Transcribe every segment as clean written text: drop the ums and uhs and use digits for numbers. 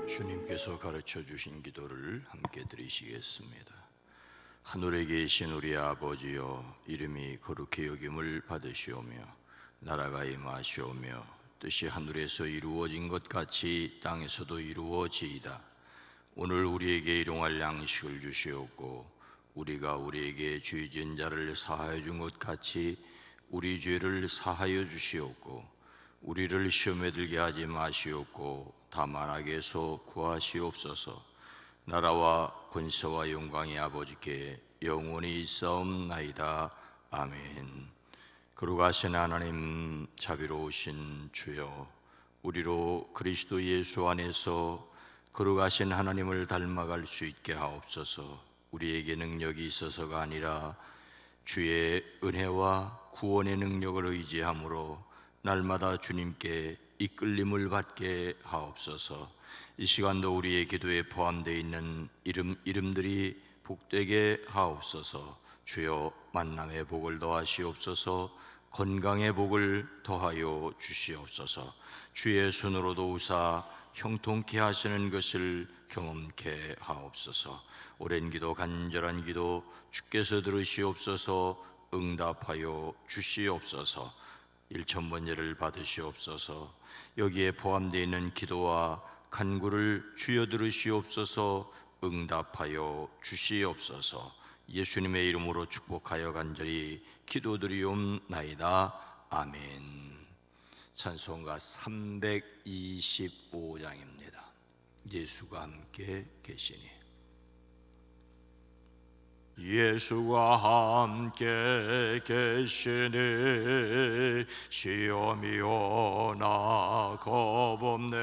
주님께서 가르쳐 주신 기도를 함께 드리시겠습니다. 하늘에 계신 우리 아버지여, 이름이 거룩히 여김을 받으시오며 나라가 임하시오며 뜻이 하늘에서 이루어진 것 같이 땅에서도 이루어지이다. 오늘 우리에게 일용할 양식을 주시옵고 우리가 우리에게 죄 지은 자를 사하여 준 것 같이 우리 죄를 사하여 주시옵고 우리를 시험에 들게 하지 마시옵고 다만 악에서 구하시옵소서. 나라와 권세와 영광이 아버지께 영원히 있사옵나이다. 아멘. 거룩하신 하나님, 자비로우신 주여, 우리로 그리스도 예수 안에서 거룩하신 하나님을 닮아갈 수 있게 하옵소서. 우리에게 능력이 있어서가 아니라 주의 은혜와 구원의 능력을 의지함으로 날마다 주님께 이끌림을 받게 하옵소서. 이 시간도 우리의 기도에 포함되어 있는 이름들이 복되게 하옵소서. 주여, 만남의 복을 더하시옵소서. 건강의 복을 더하여 주시옵소서. 주의 손으로 도우사 형통케 하시는 것을 경험케 하옵소서. 오랜 기도, 간절한 기도 주께서 들으시옵소서. 응답하여 주시옵소서. 1,000번제를 받으시옵소서. 여기에 포함되어 있는 기도와 간구를 주여 들으시옵소서. 응답하여 주시옵소서. 예수님의 이름으로 축복하여 간절히 기도드리옵나이다. 아멘. 찬송가 325장입니다. 예수가 함께 계시니. 예수가 함께 계시니 시험이 오나 겁없네.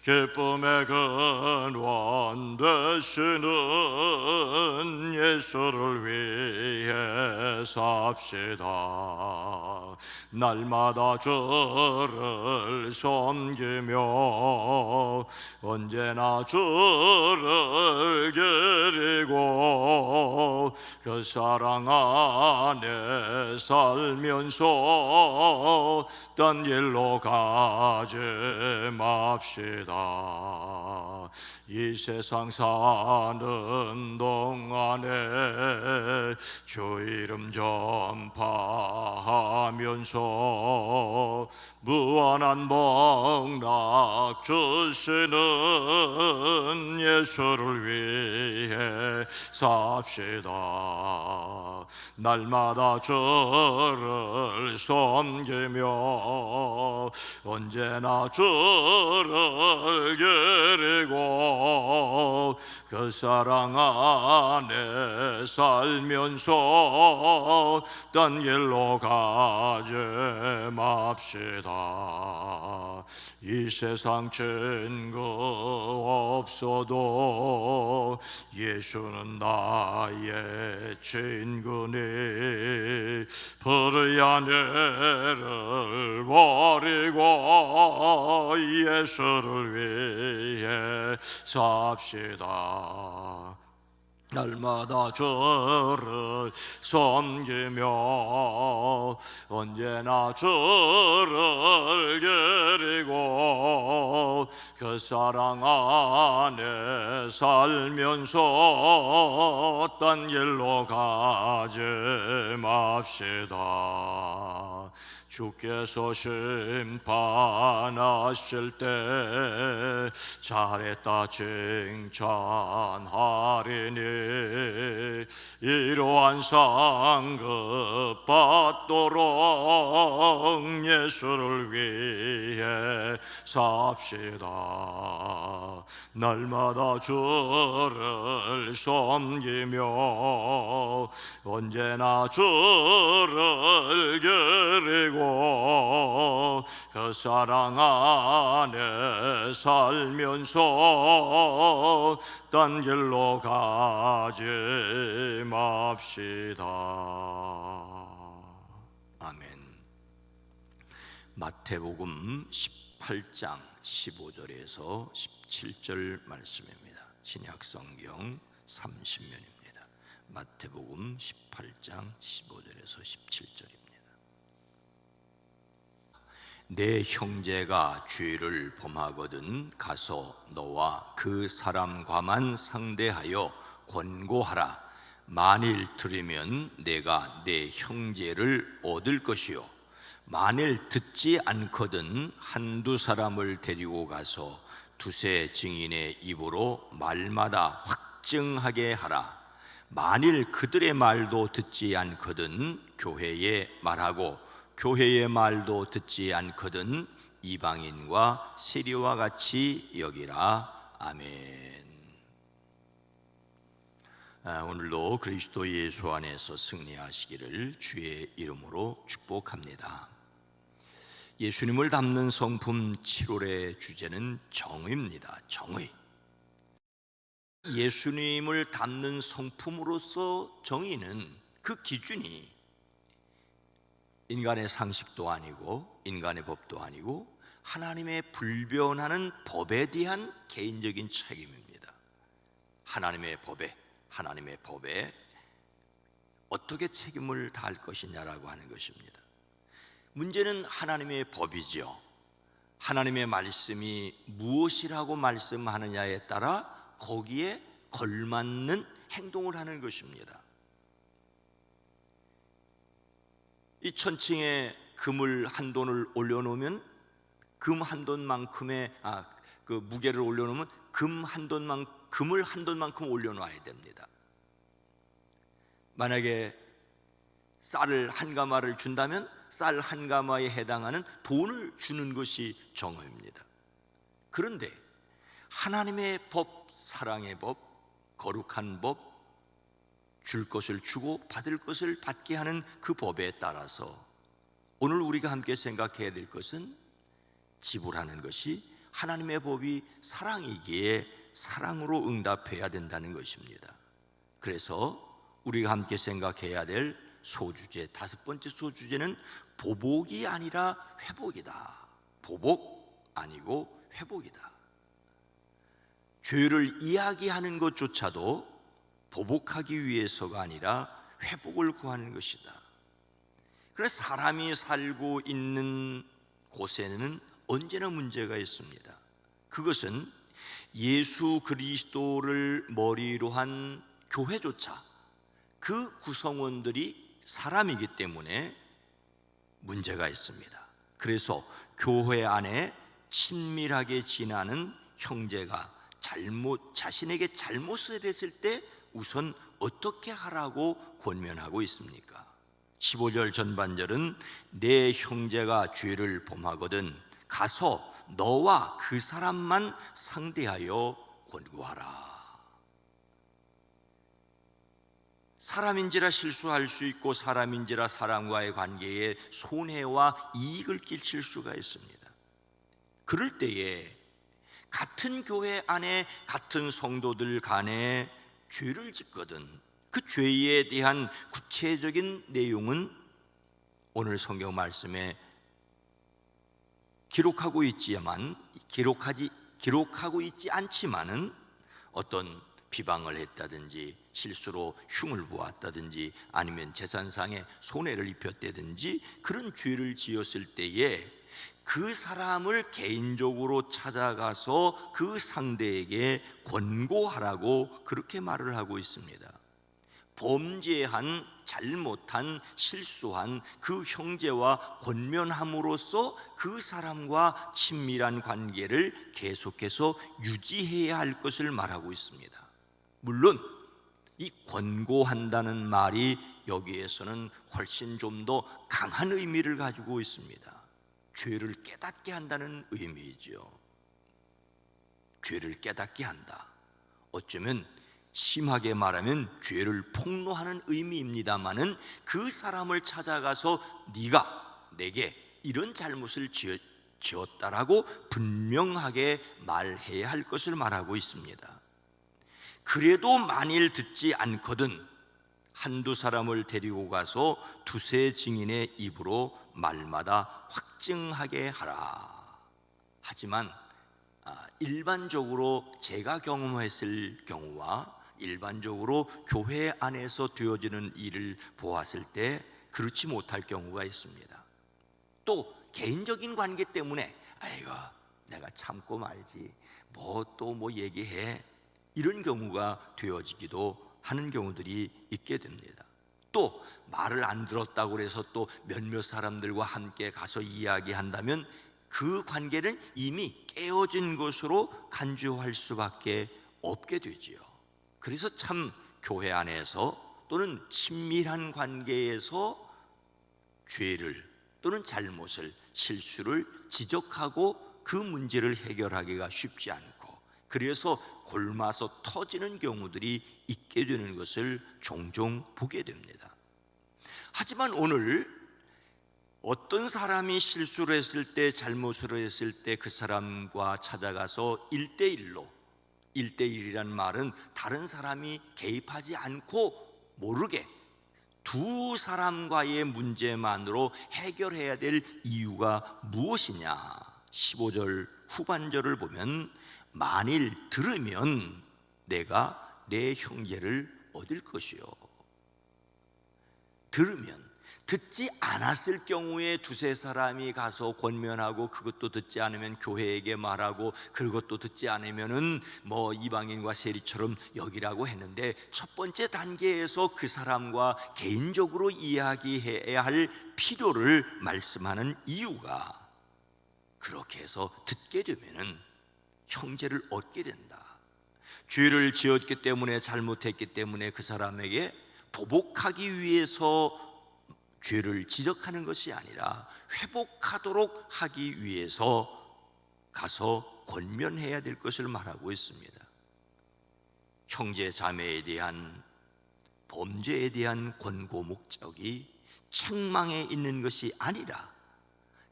기쁨의 근원 되시는 예수를 위해 삽시다. 날마다 주를 섬기며 언제나 주를 기리고 그 사랑 안에 살면서 딴 길로 가지 맙시다. 이 세상 사는 동안에 주 이름 전파하면서 무한한 복락 주시는 예수를 위해 삽시다. 날마다 주를 섬기며 언제나 주를 기리고 그 사랑 안에 살면서 딴 길로 가지 맙시다. 이 세상 친구 없어도 예수는 나의 친구니. 버려야 내를 버리고 예수를 위해 삽시다. 날마다 주를 섬기며 언제나 주를 기리고 그 사랑 안에 살면서 딴 길로 가지 맙시다. 주께서 심판하실 때 잘했다 칭찬하리니. 이러한 상급 받도록 예수를 위해 삽시다. 날마다 주를 섬기며 언제나 주를 기리고 그 사랑 안에 살면서 딴 길로 가지 맙시다. 아멘. 마태복음 18장 15절에서 17절 말씀입니다. 신약성경 30면입니다. 마태복음 18장 15절에서 17절입니다. 내 형제가 죄를 범하거든 가서 너와 그 사람과만 상대하여 권고하라. 만일 들으면 내가 내 형제를 얻을 것이요 만일 듣지 않거든 한두 사람을 데리고 가서 두세 증인의 입으로 말마다 확증하게 하라. 만일 그들의 말도 듣지 않거든 교회에 말하고 교회의 말도 듣지 않거든 이방인과 세리와 같이 여기라. 아멘. 오늘도 그리스도 예수 안에서 승리하시기를 주의 이름으로 축복합니다. 예수님을 담는 성품 7월의 주제는 정의입니다. 정의. 예수님을 담는 성품으로서 정의는 그 기준이 인간의 상식도 아니고 인간의 법도 아니고 하나님의 불변하는 법에 대한 개인적인 책임입니다. 하나님의 법에 어떻게 책임을 다할 것이냐라고 하는 것입니다. 문제는 하나님의 법이죠. 하나님의 말씀이 무엇이라고 말씀하느냐에 따라 거기에 걸맞는 행동을 하는 것입니다. 이 천칭에 금을 한 돈을 올려놓으면 금 한 돈만큼의 그 무게를 올려놓으면 금을 한 돈만큼 올려놔야 됩니다. 만약에 쌀을 한 가마를 준다면 쌀 한 가마에 해당하는 돈을 주는 것이 정의입니다. 그런데 하나님의 법, 사랑의 법, 거룩한 법, 줄 것을 주고 받을 것을 받게 하는 그 법에 따라서 오늘 우리가 함께 생각해야 될 것은 지불하는 것이 하나님의 법이 사랑이기에 사랑으로 응답해야 된다는 것입니다. 그래서 우리가 함께 생각해야 될 소주제, 다섯 번째 소주제는 보복이 아니라 회복이다. 보복 아니고 회복이다. 죄를 이야기하는 것조차도 보복하기 위해서가 아니라 회복을 구하는 것이다. 그래서 사람이 살고 있는 곳에는 언제나 문제가 있습니다. 그것은 예수 그리스도를 머리로 한 교회조차 그 구성원들이 사람이기 때문에 문제가 있습니다. 그래서 교회 안에 친밀하게 지나는 형제가 자신에게 잘못을 했을 때 우선 어떻게 하라고 권면하고 있습니까? 15절 전반절은 내 형제가 죄를 범하거든 가서 너와 그 사람만 상대하여 권고하라. 사람인지라 실수할 수 있고 사람인지라 사람과의 관계에 손해와 이익을 끼칠 수가 있습니다. 그럴 때에 같은 교회 안에 같은 성도들 간에 죄를 짓거든 그 죄에 대한 구체적인 내용은 오늘 성경 말씀에 기록하고 있지 않지만은 어떤 비방을 했다든지 실수로 흉을 보았다든지 아니면 재산상의 손해를 입혔다든지 그런 죄를 지었을 때에 그 사람을 개인적으로 찾아가서 그 상대에게 권고하라고 그렇게 말을 하고 있습니다. 범죄한, 잘못한, 실수한 그 형제와 권면함으로써 그 사람과 친밀한 관계를 계속해서 유지해야 할 것을 말하고 있습니다. 물론 이 권고한다는 말이 여기에서는 훨씬 좀 더 강한 의미를 가지고 있습니다. 죄를 깨닫게 한다는 의미이죠. 죄를 깨닫게 한다. 어쩌면 심하게 말하면 죄를 폭로하는 의미입니다마는 그 사람을 찾아가서 네가 내게 이런 잘못을 지었다라고 분명하게 말해야 할 것을 말하고 있습니다. 그래도 만일 듣지 않거든 한두 사람을 데리고 가서 두세 증인의 입으로 말마다 확증하게 하라. 하지만 일반적으로 제가 경험했을 경우와 일반적으로 교회 안에서 되어지는 일을 보았을 때 그렇지 못할 경우가 있습니다. 또 개인적인 관계 때문에 아이고 내가 참고 말지 뭐 또 뭐 얘기해, 이런 경우가 되어지기도 하는 경우들이 있게 됩니다. 또 말을 안 들었다고 해서 또 몇몇 사람들과 함께 가서 이야기한다면 그 관계는 이미 깨어진 것으로 간주할 수밖에 없게 되지요. 그래서 참 교회 안에서 또는 친밀한 관계에서 죄를 또는 잘못을, 실수를 지적하고 그 문제를 해결하기가 쉽지 않고, 그래서 골마서 터지는 경우들이 있게 되는 것을 종종 보게 됩니다. 하지만 오늘 어떤 사람이 실수를 했을 때, 잘못을 했을 때 그 사람과 찾아가서 1대1로, 1대1이란 말은 다른 사람이 개입하지 않고 모르게 두 사람과의 문제만으로 해결해야 될 이유가 무엇이냐? 15절 후반절을 보면 만일 들으면 내가 내 형제를 얻을 것이요. 들으면, 듣지 않았을 경우에 두세 사람이 가서 권면하고 그것도 듣지 않으면 교회에게 말하고 그것도 듣지 않으면은 뭐 이방인과 세리처럼 여기라고 했는데, 첫 번째 단계에서 그 사람과 개인적으로 이야기해야 할 필요를 말씀하는 이유가, 그렇게 해서 듣게 되면은 형제를 얻게 된다. 죄를 지었기 때문에, 잘못했기 때문에 그 사람에게 보복하기 위해서 죄를 지적하는 것이 아니라 회복하도록 하기 위해서 가서 권면해야 될 것을 말하고 있습니다. 형제 자매에 대한, 범죄에 대한 권고 목적이 책망에 있는 것이 아니라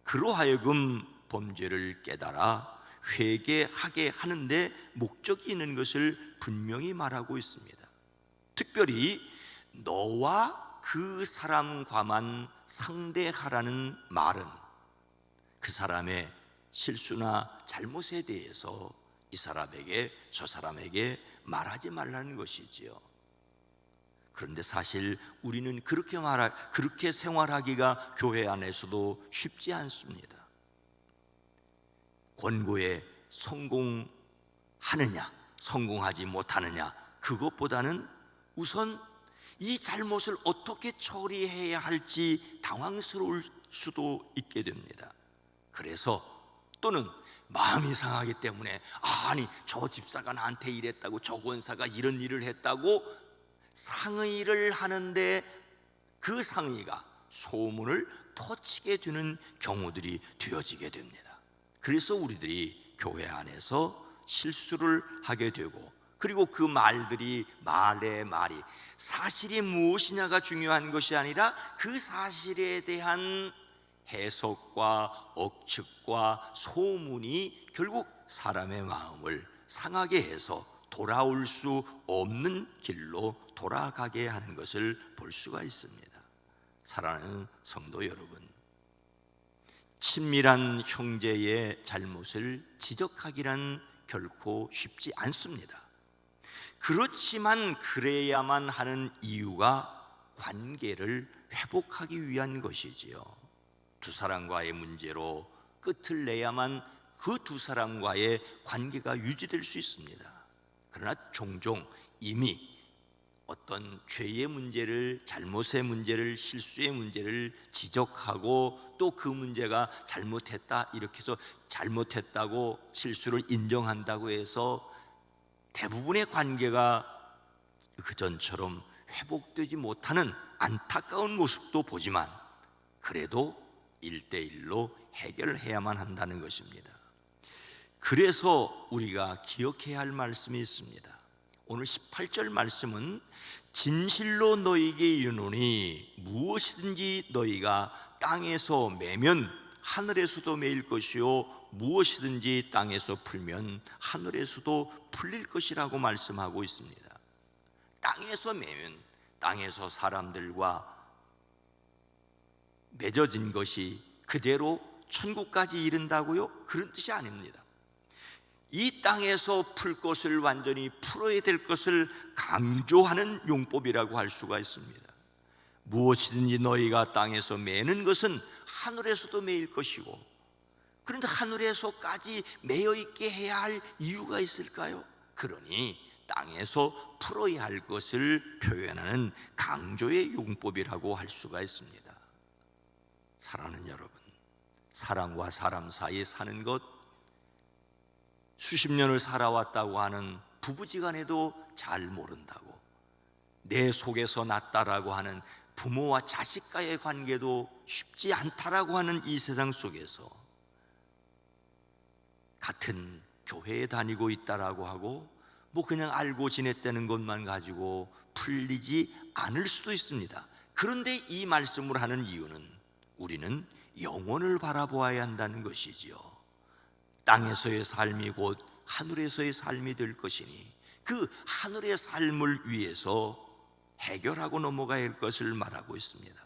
그로 하여금 범죄를 깨달아 회개하게 하는데 목적이 있는 것을 분명히 말하고 있습니다. 특별히 너와 그 사람과만 상대하라는 말은 그 사람의 실수나 잘못에 대해서 이 사람에게, 저 사람에게 말하지 말라는 것이지요. 그런데 사실 우리는 그렇게 생활하기가 교회 안에서도 쉽지 않습니다. 권고에 성공하느냐, 성공하지 못하느냐, 그것보다는 우선 이 잘못을 어떻게 처리해야 할지 당황스러울 수도 있게 됩니다. 그래서 또는 마음이 상하기 때문에 아니 저 집사가 나한테 이랬다고, 저 권사가 이런 일을 했다고 상의를 하는데 그 상의가 소문을 퍼치게 되는 경우들이 되어지게 됩니다. 그래서 우리들이 교회 안에서 실수를 하게 되고, 그리고 그 말들이, 말의 말이 사실이 무엇이냐가 중요한 것이 아니라 그 사실에 대한 해석과 억측과 소문이 결국 사람의 마음을 상하게 해서 돌아올 수 없는 길로 돌아가게 하는 것을 볼 수가 있습니다. 사랑하는 성도 여러분, 친밀한 형제의 잘못을 지적하기란 결코 쉽지 않습니다. 그렇지만 그래야만 하는 이유가 관계를 회복하기 위한 것이지요. 두 사람과의 문제로 끝을 내야만 그 두 사람과의 관계가 유지될 수 있습니다. 그러나 종종 이미 어떤 죄의 문제를, 잘못의 문제를, 실수의 문제를 지적하고 또 그 문제가 잘못했다, 이렇게 해서 잘못했다고 실수를 인정한다고 해서 대부분의 관계가 그전처럼 회복되지 못하는 안타까운 모습도 보지만 그래도 1대1로 해결해야만 한다는 것입니다. 그래서 우리가 기억해야 할 말씀이 있습니다. 오늘 18절 말씀은 진실로 너희에게 이르노니 무엇이든지 너희가 땅에서 매면 하늘에서도 매일 것이요 무엇이든지 땅에서 풀면 하늘에서도 풀릴 것이라고 말씀하고 있습니다. 땅에서 매면, 땅에서 사람들과 맺어진 것이 그대로 천국까지 이른다고요? 그런 뜻이 아닙니다. 이 땅에서 풀 것을 완전히 풀어야 될 것을 강조하는 용법이라고 할 수가 있습니다. 무엇이든지 너희가 땅에서 매는 것은 하늘에서도 매일 것이고, 그런데 하늘에서까지 매여 있게 해야 할 이유가 있을까요? 그러니 땅에서 풀어야 할 것을 표현하는 강조의 용법이라고 할 수가 있습니다. 사랑하는 여러분, 사람과 사람 사이에 사는 것, 수십 년을 살아왔다고 하는 부부지간에도 잘 모른다고, 내 속에서 났다라고 하는 부모와 자식과의 관계도 쉽지 않다라고 하는 이 세상 속에서 같은 교회에 다니고 있다라고 하고 뭐 그냥 알고 지냈다는 것만 가지고 풀리지 않을 수도 있습니다. 그런데 이 말씀을 하는 이유는 우리는 영혼을 바라보아야 한다는 것이지요. 땅에서의 삶이 곧 하늘에서의 삶이 될 것이니 그 하늘의 삶을 위해서 해결하고 넘어가야 할 것을 말하고 있습니다.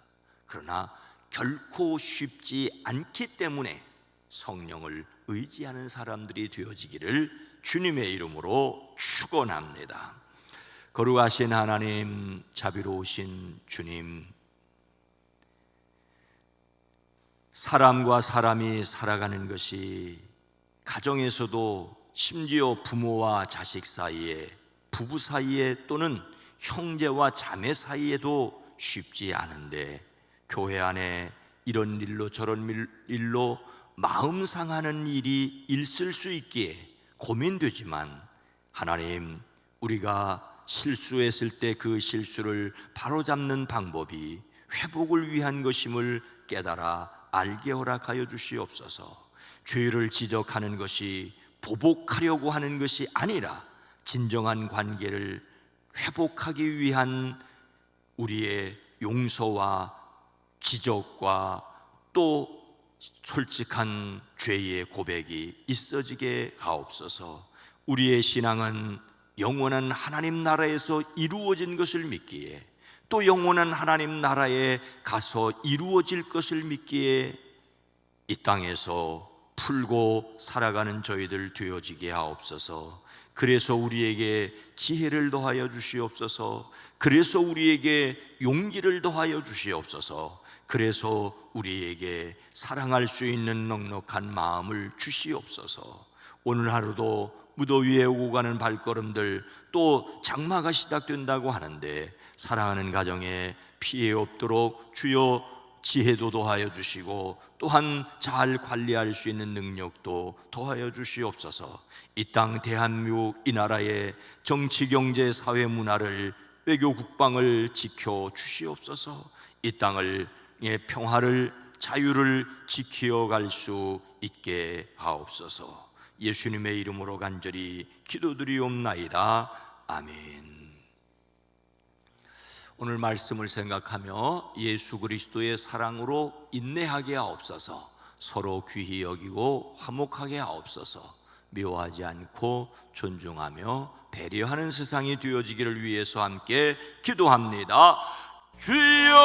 그러나 결코 쉽지 않기 때문에 성령을 의지하는 사람들이 되어지기를 주님의 이름으로 축원합니다. 거룩하신 하나님, 자비로우신 주님, 사람과 사람이 살아가는 것이 가정에서도 심지어 부모와 자식 사이에, 부부 사이에 또는 형제와 자매 사이에도 쉽지 않은데 교회 안에 이런 일로 저런 일로 마음 상하는 일이 있을 수 있기에 고민되지만, 하나님, 우리가 실수했을 때 그 실수를 바로잡는 방법이 회복을 위한 것임을 깨달아 알게 허락하여 주시옵소서. 죄를 지적하는 것이 보복하려고 하는 것이 아니라 진정한 관계를 회복하기 위한 우리의 용서와 지적과 또 솔직한 죄의 고백이 있어지게 하옵소서. 우리의 신앙은 영원한 하나님 나라에서 이루어진 것을 믿기에, 또 영원한 하나님 나라에 가서 이루어질 것을 믿기에 이 땅에서 풀고 살아가는 저희들 되어지게 하옵소서. 그래서 우리에게 지혜를 더하여 주시옵소서. 그래서 우리에게 용기를 더하여 주시옵소서. 그래서 우리에게 사랑할 수 있는 넉넉한 마음을 주시옵소서. 오늘 하루도 무더위에 오고 가는 발걸음들, 또 장마가 시작된다고 하는데 사랑하는 가정에 피해 없도록 주여 지혜도 더하여 주시고 또한 잘 관리할 수 있는 능력도 더하여 주시옵소서. 이 땅 대한민국 이 나라의 정치, 경제, 사회, 문화를, 외교, 국방을 지켜 주시옵소서. 이 땅을 평화를, 자유를 지켜갈 수 있게 하옵소서. 예수님의 이름으로 간절히 기도드리옵나이다. 아멘. 오늘 말씀을 생각하며 예수 그리스도의 사랑으로 인내하게 하옵소서. 서로 귀히 여기고 화목하게 하옵소서. 미워하지 않고 존중하며 배려하는 세상이 되어지기를 위해서 함께 기도합니다. 주여!